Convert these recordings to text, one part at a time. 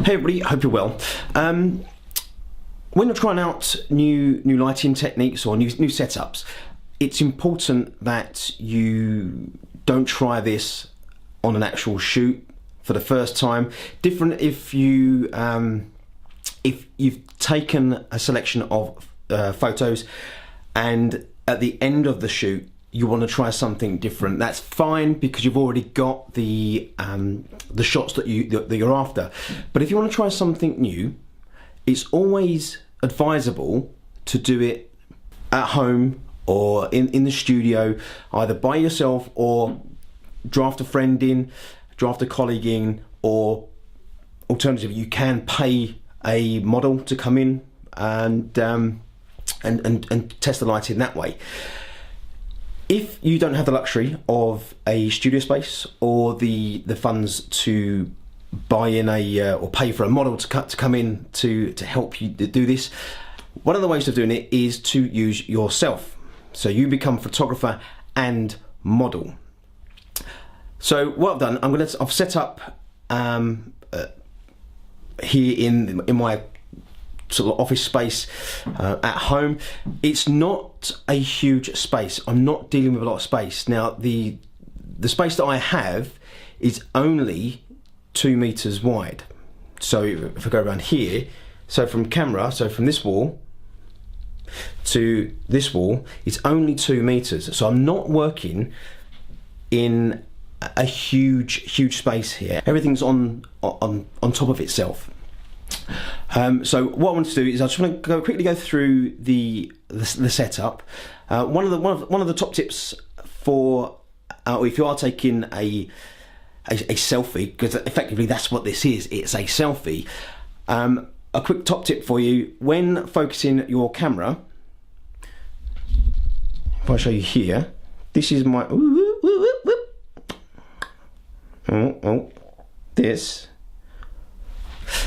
Hey everybody, hope you're well. When you're trying out new lighting techniques or new setups, it's important that you don't try this on an actual shoot for the first time. Different if you've taken a selection of photos and at the end of the shoot you want to try something different. That's fine because you've already got the shots that you're after. But if you want to try something new, it's always advisable to do it at home or in the studio, either by yourself or draft a friend in, draft a colleague in, or alternatively you can pay a model to come in and test the lighting that way. If you don't have the luxury of a studio space or the funds to buy in or pay for a model to come in to help you do this, one of the ways of doing it is to use yourself. So you become photographer and model. So what I've done, I've set up here in my sort of office space at home. It's not a huge space. I'm not dealing with a lot of space. Now the space that I have is only 2 meters wide. So if I go around here, so from this wall to this wall, it's only 2 meters. So I'm not working in a huge space here. Everything's on top of itself. So what I want to do is I just want to quickly go through the setup. One of the top tips for if you are taking a selfie, because effectively that's what this is, it's a selfie. A quick top tip for you: when focusing your camera, if I show you here, this is my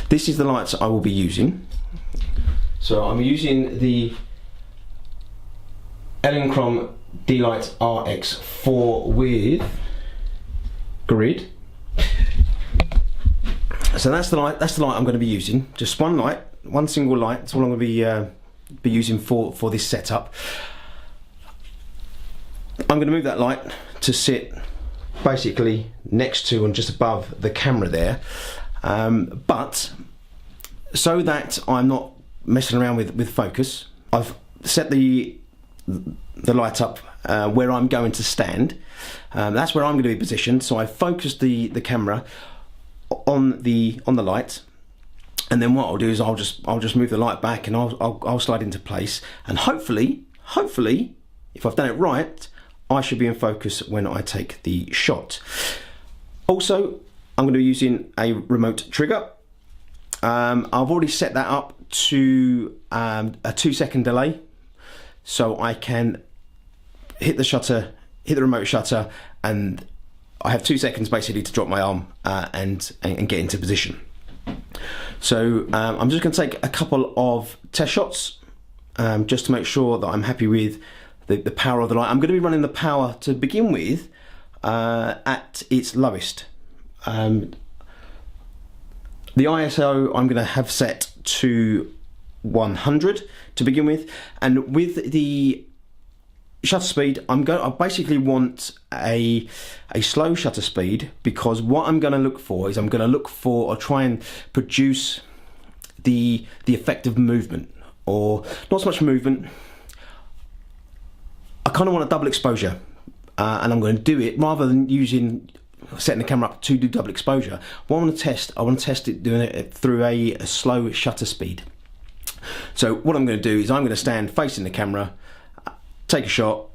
This is the lights I will be using. So I'm using the Elinchrom D-Light RX4 with grid. So that's the light I'm going to be using. Just one light, one single light. That's all I'm going to be using for this setup. I'm going to move that light to sit basically next to and just above the camera there. But so that I'm not messing around with focus, I've set the light up where I'm going to stand. That's where I'm going to be positioned. So I focused the camera on the light, and then what I'll do is I'll just move the light back and I'll slide into place, and hopefully if I've done it right, I should be in focus when I take the shot. Also, I'm going to be using a remote trigger. I've already set that up to a 2-second delay, so I can hit the remote shutter, and I have 2 seconds basically to drop my arm and get into position. So I'm just going to take a couple of test shots just to make sure that I'm happy with the power of the light. I'm going to be running the power to begin with at its lowest. The ISO I'm going to have set to 100 to begin with, and with the shutter speed I basically want a slow shutter speed, because what I'm going to look for is or try and produce the effect of movement, or not so much movement. I kind of want a double exposure, and I'm going to do it rather than setting the camera up to do double exposure. What I want to test it doing it through a slow shutter speed. So what I'm going to do is I'm going to stand facing the camera, take a shot,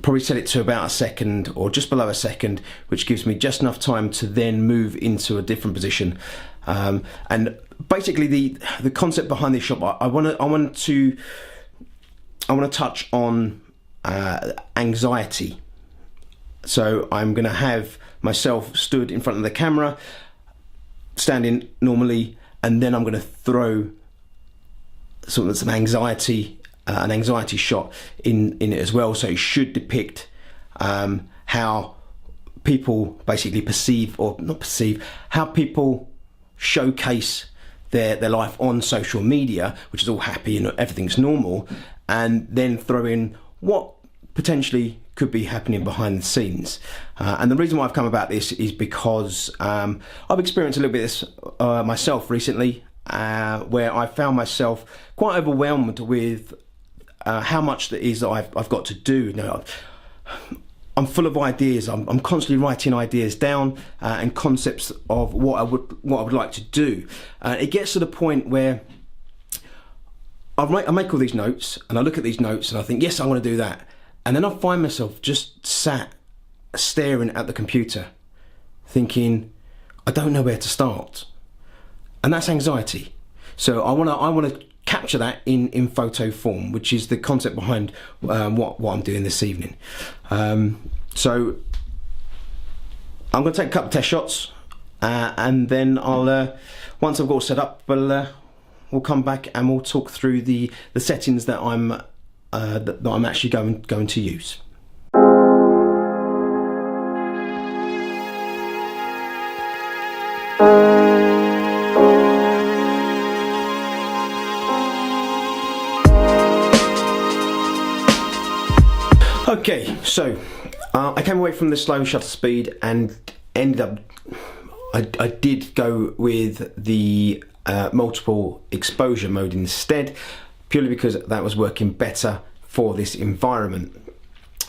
probably set it to about a second or just below a second, which gives me just enough time to then move into a different position. And basically the concept behind this shot, I want to touch on anxiety. So I'm going to have myself stood in front of the camera, standing normally, and then I'm going to throw sort of some anxiety, an anxiety shot in it as well. So it should depict how people basically perceive, or not perceive, how people showcase their life on social media, which is all happy and everything's normal, and then throw in what potentially could be happening behind the scenes. And the reason why I've come about this is because I've experienced a little bit of this myself recently, where I found myself quite overwhelmed with how much that is that I've got to do. You know, I'm full of ideas. I'm constantly writing ideas down and concepts of what I would like to do. It gets to the point where I make all these notes, and I look at these notes and I think, yes, I want to do that. And then I find myself just sat staring at the computer thinking, I don't know where to start. And that's anxiety. So I want to capture that in photo form, which is the concept behind what I'm doing this evening. So I'm going to take a couple of test shots, and then I'll once I've got all set up, we'll come back and we'll talk through the settings that I'm actually going to use. Okay, so I came away from the slow shutter speed and ended up, I did go with the multiple exposure mode instead, purely because that was working better for this environment.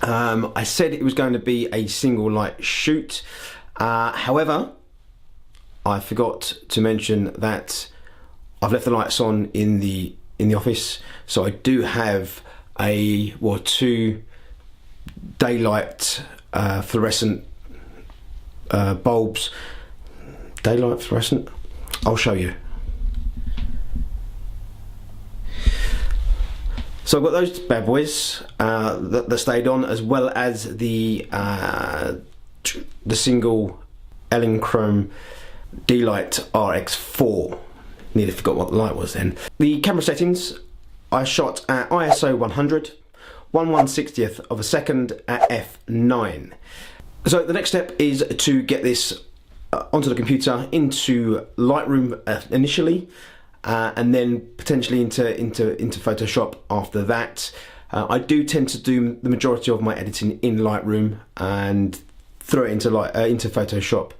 I said it was going to be a single light shoot, however I forgot to mention that I've left the lights on in the office, so I do have two daylight fluorescent bulbs. Daylight fluorescent? I'll show you. So I've got those bad boys that stayed on, as well as the single Chrome D-Light RX4. Nearly forgot what the light was then. The camera settings, I shot at ISO 100, 1/160th of a second at f9. So the next step is to get this onto the computer, into Lightroom initially, and then potentially into Photoshop after that. I do tend to do the majority of my editing in Lightroom and throw it into Photoshop.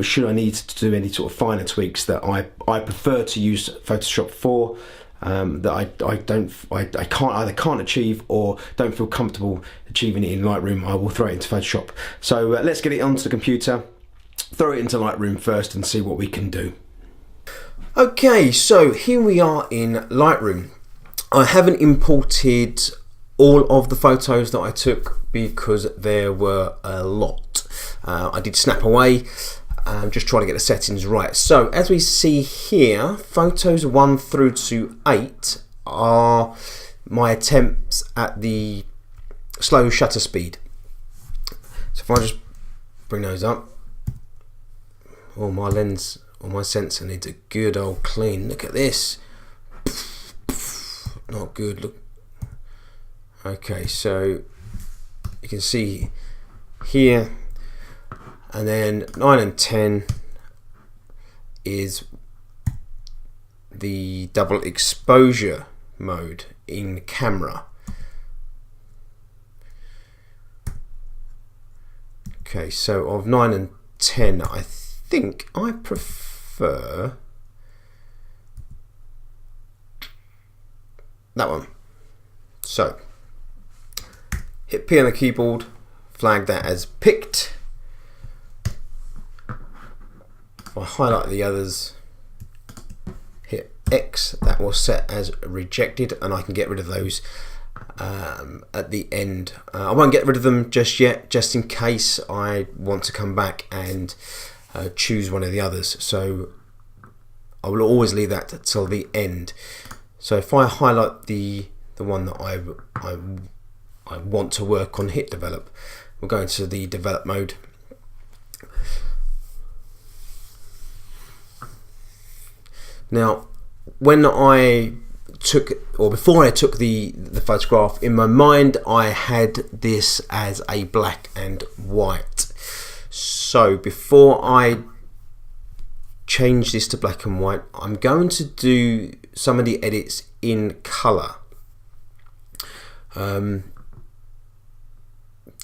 Should I need to do any sort of finer tweaks that I prefer to use Photoshop for, that I can't achieve or don't feel comfortable achieving it in Lightroom, I will throw it into Photoshop. So let's get it onto the computer, throw it into Lightroom first and see what we can do. Okay, so here we are in Lightroom. I haven't imported all of the photos that I took because there were a lot. I did snap away and just try to get the settings right. So as we see here, photos 1 through to 8 are my attempts at the slow shutter speed. So if I just bring those up, oh, my lens or my sensor needs a good old clean. Look at this. Not good. Look. Okay, so you can see here, and then 9 and 10 is the double exposure mode in camera. Okay, so of 9 and 10, I think I prefer that one. So hit P on the keyboard, flag that as picked. If I highlight the others, hit X, that will set as rejected, and I can get rid of those at the end. I won't get rid of them just yet, just in case I want to come back and choose one of the others. So I will always leave that till the end. So if I highlight the one that I want to work on, hit develop, we'll go into the develop mode. Now, when I took, or before I took the photograph, in my mind I had this as a black and white. So before I change this to black and white. I'm going to do some of the edits in color.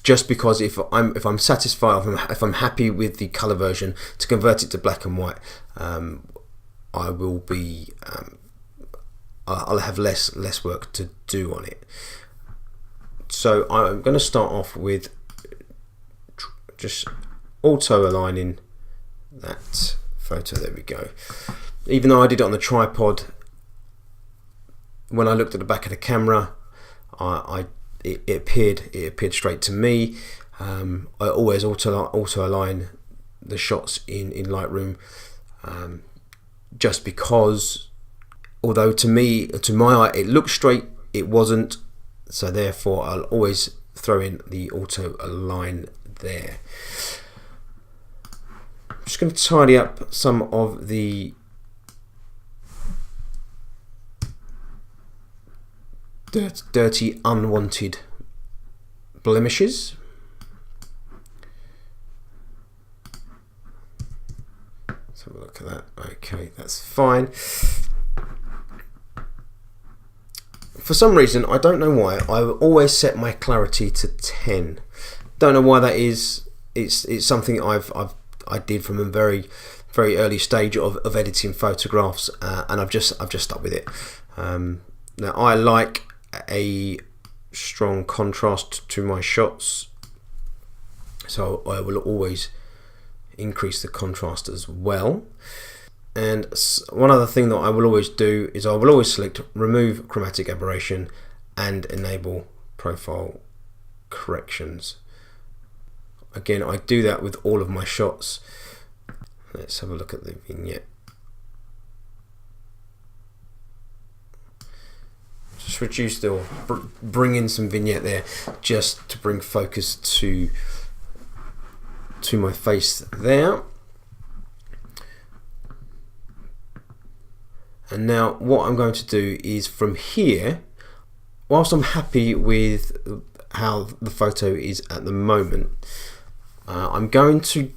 Just because if I'm satisfied, if I'm happy with the color version, to convert it to black and white, I will be I'll have less work to do on it. So I'm going to start off with just auto aligning that photo. There we go. Even though I did it on the tripod, when I looked at the back of the camera, it appeared straight to me. I always auto align the shots in Lightroom, just because, although to my eye it looked straight, it wasn't. So therefore I'll always throw in the auto align there. I'm just going to tidy up some of the dirty, unwanted blemishes. Let's have a look at that. Okay, that's fine. For some reason, I don't know why, I always set my clarity to 10. Don't know why that is. It's something I did from a very early stage of editing photographs, and I've just stuck with it. Now I like a strong contrast to my shots, so I will always increase the contrast as well. And one other thing that I will always do is I will always select remove chromatic aberration and enable profile corrections. Again, I do that with all of my shots. Let's have a look at the vignette. Just reduce or bring in some vignette there, just to bring focus to my face there. And now what I'm going to do is, from here, whilst I'm happy with how the photo is at the moment, I'm going to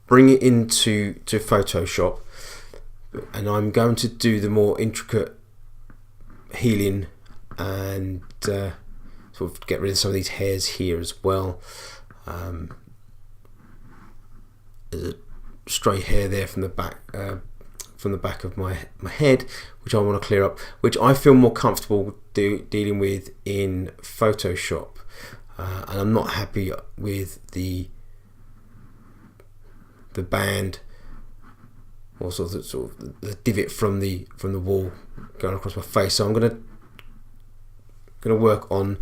bring it into Photoshop, and I'm going to do the more intricate healing and sort of get rid of some of these hairs here as well. There's a stray hair there from the back of my head, which I want to clear up, which I feel more comfortable dealing with in Photoshop, and I'm not happy with the band, or sort of the divot from the wall going across my face. So I'm gonna work on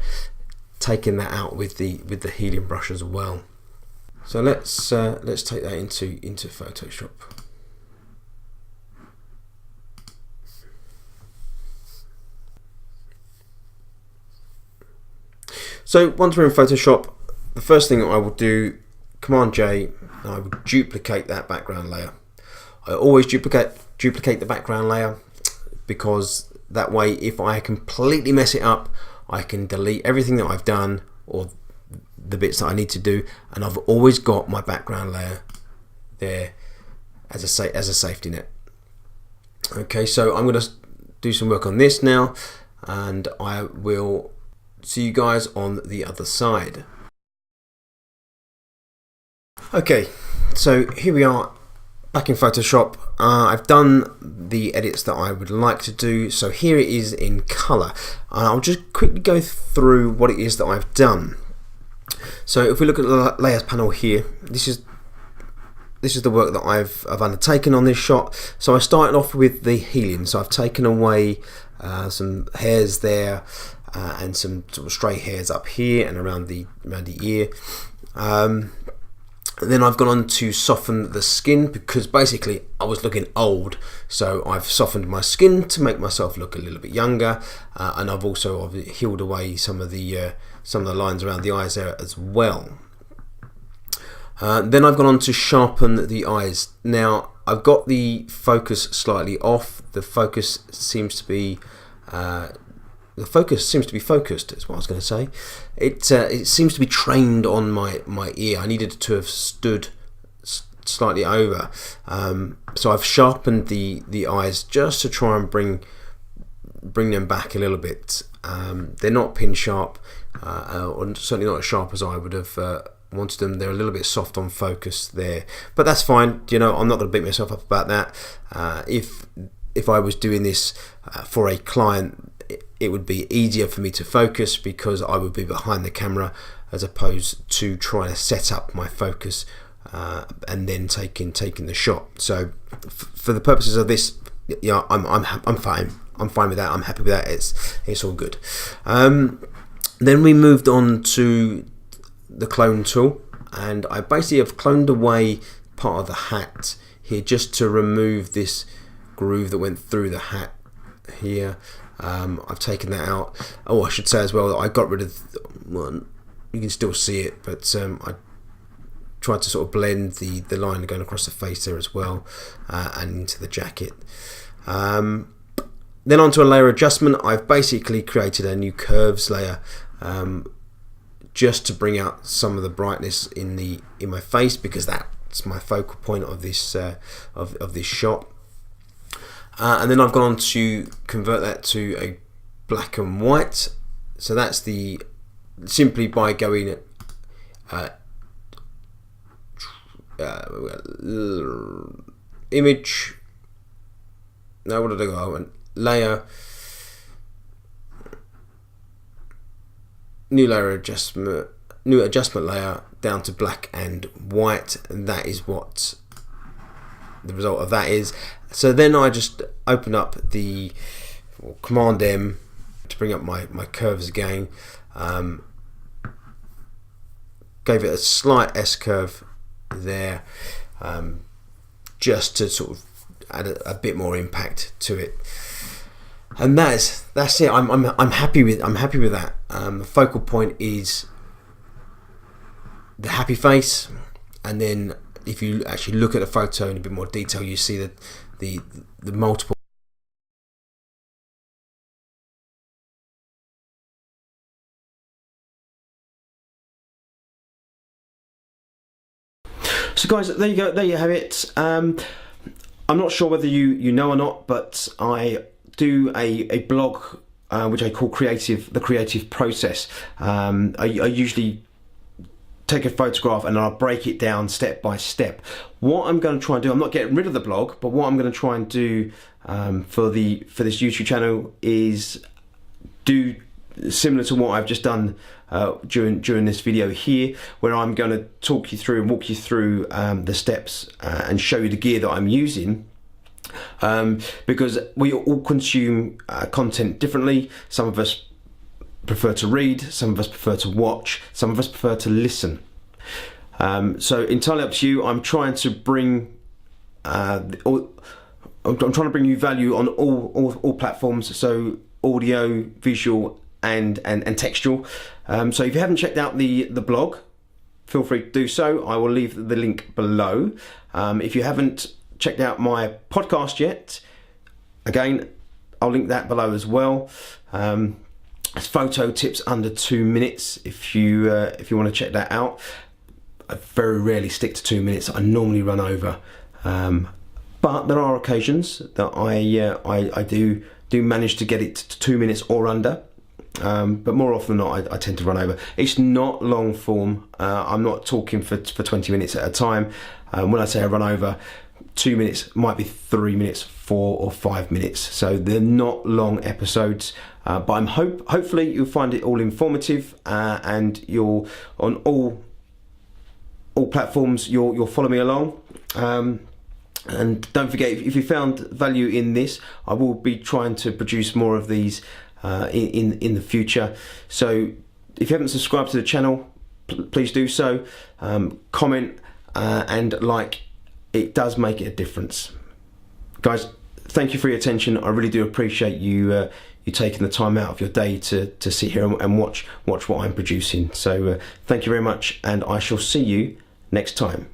taking that out with the healing brush as well. So let's take that into Photoshop. So once we're in Photoshop, the first thing I will do, Command J, and I will duplicate that background layer. I always duplicate the background layer, because that way, if I completely mess it up, I can delete everything that I've done, or the bits that I need to do, and I've always got my background layer there as a safety net. Okay, so I'm going to do some work on this now, and I will see you guys on the other side. Okay, so here we are back in Photoshop. I've done the edits that I would like to do, so here it is in color. I'll just quickly go through what it is that I've done. So if we look at the layers panel here, this is the work that I've undertaken on this shot. So I started off with the healing, so I've taken away some hairs there, and some sort of stray hairs up here and around the ear. And then I've gone on to soften the skin, because basically I was looking old, so I've softened my skin to make myself look a little bit younger, and I've also healed away some of the lines around the eyes there as well. Then I've gone on to sharpen the eyes. Now I've got the focus slightly off. The focus seems to be focused, is what I was going to say. It seems to be trained on my ear. I needed to have stood slightly over. So I've sharpened the eyes just to try and bring them back a little bit. They're not pin sharp, or certainly not as sharp as I would have wanted them. They're a little bit soft on focus there, but that's fine. You know, I'm not going to beat myself up about that. If I was doing this for a client, it would be easier for me to focus because I would be behind the camera as opposed to trying to set up my focus and then taking the shot. So for the purposes of this, yeah, I'm fine. I'm fine with that. I'm happy with that. It's all good. Then we moved on to the clone tool, and I basically have cloned away part of the hat here just to remove this groove that went through the hat here. I've taken that out. Oh, I should say as well that I got rid of, well, you can still see it, but I tried to sort of blend the line going across the face there as well, and into the jacket. Then onto a layer adjustment. I've basically created a new curves layer just to bring out some of the brightness in my face, because that's my focal point of this of this shot. And then I've gone on to convert that to a black and white. So that's simply by going image. No, what did I go? I went layer, new adjustment layer down to black and white, and that is what the result of that is. So then I just open up the Command M to bring up my curves again. Gave it a slight S curve there, just to sort of add a bit more impact to it. And that's it. I'm happy with that. The focal point is the happy face, and then if you actually look at the photo in a bit more detail, you see that the multiple. So guys, there you go. There you have it. I'm not sure whether you know or not, but I do a blog which I call the creative process. I usually take a photograph and I'll break it down step by step. What I'm going to try and do, I'm not getting rid of the blog, but what I'm going to try and do for this YouTube channel is do similar to what I've just done during this video here, where I'm going to talk you through and walk you through the steps and show you the gear that I'm using. Because we all consume content differently. Some of us prefer to read, some of us prefer to watch, some of us prefer to listen. So entirely up to you. I'm trying to bring I'm trying to bring you value on all platforms, so audio, visual, and textual. So if you haven't checked out the blog, feel free to do so. I will leave the link below. If you haven't checked out my podcast yet, again, I'll link that below as well. It's photo tips under 2 minutes. If you want to check that out, I very rarely stick to 2 minutes. I normally run over, but there are occasions that I do manage to get it to 2 minutes or under. But more often than not, I tend to run over. It's not long form. I'm not talking for 20 minutes at a time. When I say I run over, 2 minutes might be 3 minutes, 4 or 5 minutes. So they're not long episodes. But I'm hopefully you'll find it all informative, and you'll on all platforms you'll follow me along. And don't forget, if you found value in this, I will be trying to produce more of these in the future. So if you haven't subscribed to the channel, please do so. Comment and like. It does make a difference. Guys, thank you for your attention. I really do appreciate you taking the time out of your day to sit here and watch what I'm producing. So thank you very much, and I shall see you next time.